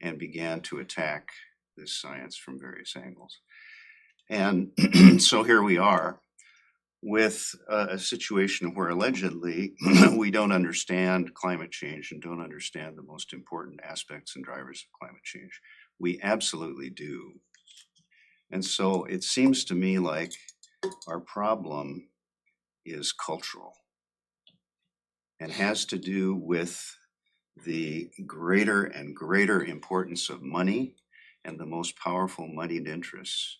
and began to attack this science from various angles. And so here we are with a situation where allegedly we don't understand climate change and don't understand the most important aspects and drivers of climate change. We absolutely do. And so it seems to me like our problem is cultural and has to do with the greater and greater importance of money and the most powerful moneyed interests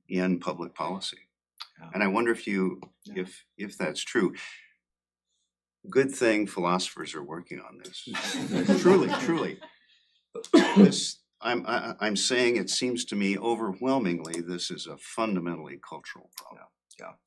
in public policy. And I wonder if that's true. Good thing philosophers are working on this. Truly. I'm saying it seems to me overwhelmingly this is a fundamentally cultural problem.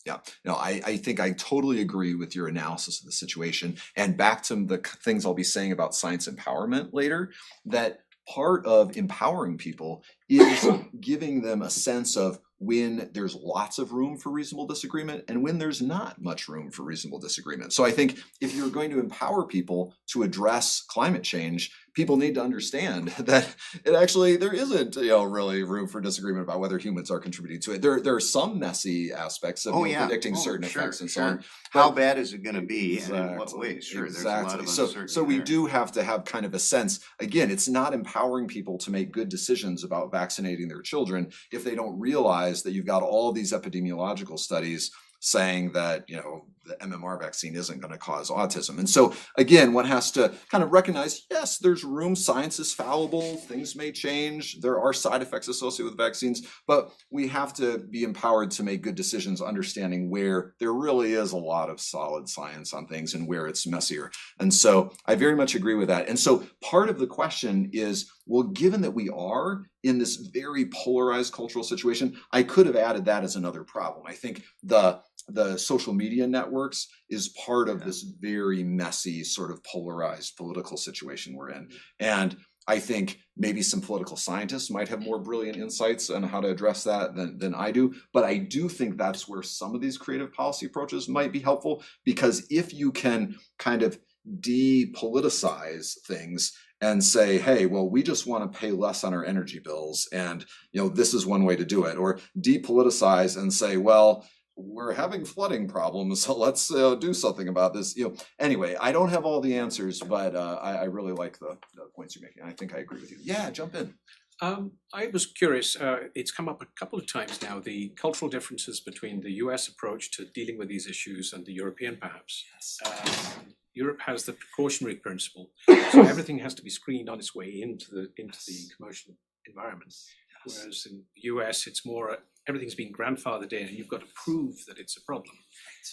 Yeah. No, I think I totally agree with your analysis of the situation. And back to the things I'll be saying about science empowerment later, that part of empowering people is giving them a sense of when there's lots of room for reasonable disagreement and when there's not much room for reasonable disagreement. So I think if you're going to empower people to address climate change, people need to understand that there isn't really room for disagreement about whether humans are contributing to it. There are some messy aspects of predicting certain effects and so on. How bad is it going to be and in what ways? Sure, there's a lot of uncertainty. So we do have to have kind of a sense, again, it's not empowering people to make good decisions about vaccinating their children if they don't realize that you've got all these epidemiological studies saying that the MMR vaccine isn't going to cause autism. And so again, one has to kind of recognize, yes, there's room, science is fallible, things may change, there are side effects associated with vaccines, but we have to be empowered to make good decisions, understanding where there really is a lot of solid science on things and where it's messier. And so I very much agree with that. And so part of the question is, well, given that we are in this very polarized cultural situation, I could have added that as another problem. I think the social media networks is part of this very messy sort of polarized political situation we're in. And I think maybe some political scientists might have more brilliant insights on how to address that than I do. But I do think that's where some of these creative policy approaches might be helpful, because if you can kind of depoliticize things and say, hey, well, we just want to pay less on our energy bills, and this is one way to do it, or depoliticize and say, well, we're having flooding problems, so let's do something about this. Anyway, I don't have all the answers, but I really like the points you're making. I think I agree with you. Yeah, jump in. I was curious, it's come up a couple of times now, the cultural differences between the US approach to dealing with these issues and the European perhaps. Yes. Europe has the precautionary principle, so everything has to be screened on its way into the commercial environment. Whereas in the US, it's more everything's been grandfathered in, and you've got to prove that it's a problem.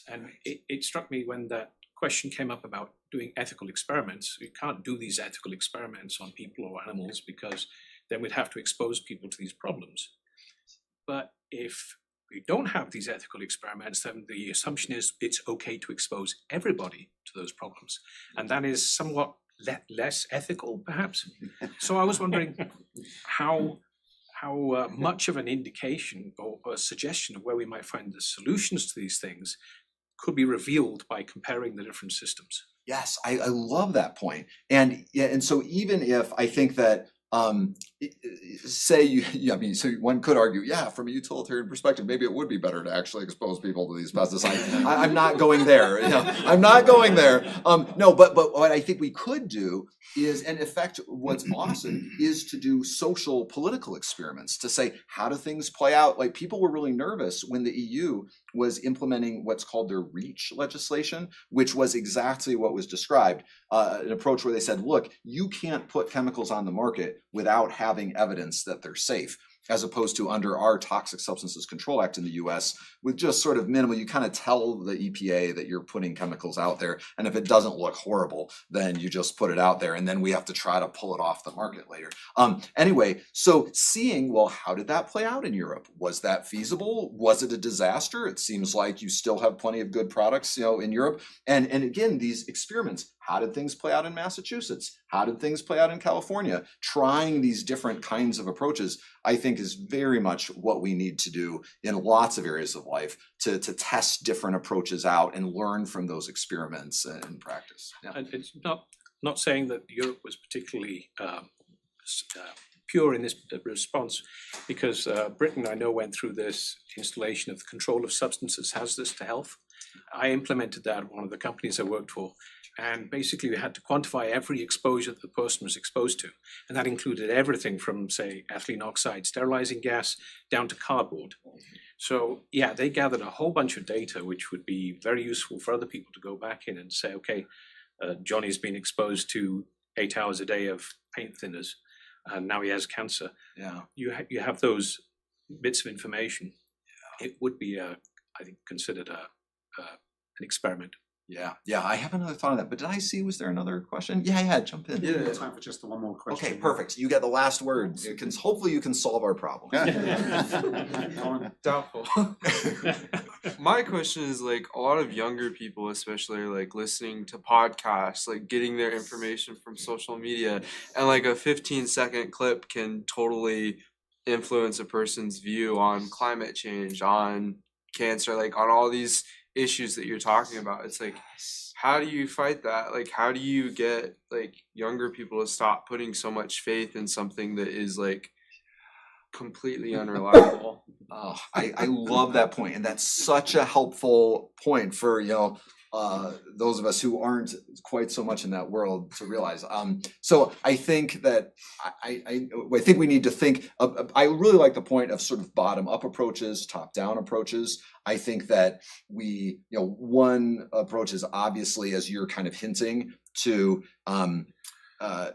And it struck me when that question came up about doing ethical experiments. You can't do these ethical experiments on people or animals because then we'd have to expose people to these problems. But if we don't have these ethical experiments, then the assumption is it's okay to expose everybody to those problems. And that is somewhat less ethical, perhaps. So I was wondering how much of an indication or a suggestion of where we might find the solutions to these things could be revealed by comparing the different systems. Yes, I love that point. And yeah, and so even if I think that so one could argue, yeah, from a utilitarian perspective, maybe it would be better to actually expose people to these pesticides. I'm not going there. I'm not going there. No, but what I think we could do is, and in fact, what's awesome is to do social political experiments to say, how do things play out? Like, people were really nervous when the EU was implementing what's called their REACH legislation, which was exactly what was described, an approach where they said, look, you can't put chemicals on the market without having evidence that they're safe, as opposed to under our Toxic Substances Control Act in the US, with just sort of minimal, you kind of tell the EPA that you're putting chemicals out there, and if it doesn't look horrible, then you just put it out there, and then we have to try to pull it off the market later. Anyway, so seeing, well, how did that play out in Europe? Was that feasible? Was it a disaster? It seems like you still have plenty of good products, in Europe. And again, these experiments, how did things play out in Massachusetts? How did things play out in California? Trying these different kinds of approaches, I think, is very much what we need to do in lots of areas of life to test different approaches out and learn from those experiments in practice. Yeah. And it's not saying that Europe was particularly pure in this response, because Britain, I know, went through this installation of the control of substances hazardous to health. I implemented that at one of the companies I worked for. And basically we had to quantify every exposure that the person was exposed to. And that included everything from, say, ethylene oxide sterilizing gas down to cardboard. So yeah, they gathered a whole bunch of data, which would be very useful for other people to go back in and say, okay, Johnny's been exposed to 8 hours a day of paint thinners, and now he has cancer. Yeah. You have those bits of information. It would be, I think, considered an experiment. Yeah, I have another thought on that, but did I see, was there another question? Yeah, jump in. Yeah, time for just one more question. Okay, perfect. You get the last word. Hopefully you can solve our problem. Doubtful. My question is, like, a lot of younger people especially are like listening to podcasts, like getting their information from social media, and like a 15-second clip can totally influence a person's view on climate change, on cancer, like on all these issues that you're talking about. It's like, how do you fight that? Like, how do you get like younger people to stop putting so much faith in something that is like completely unreliable? Oh, I love that point, and that's such a helpful point for those of us who aren't quite so much in that world to realize. So I think that I think we need to think. I really like the point of sort of bottom up approaches, top down approaches. I think that one approach is obviously, as you're kind of hinting, to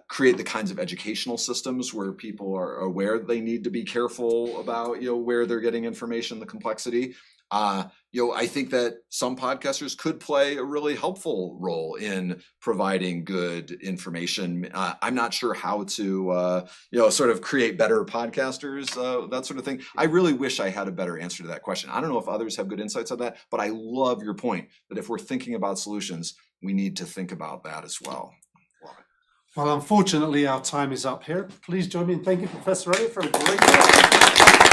create the kinds of educational systems where people are aware they need to be careful about where they're getting information, the complexity. I think that some podcasters could play a really helpful role in providing good information. I'm not sure how to, sort of create better podcasters, that sort of thing. I really wish I had a better answer to that question. I don't know if others have good insights on that, but I love your point that if we're thinking about solutions, we need to think about that as well. Well, unfortunately, our time is up here. Please join me in thanking Professor Elliott for a great talk.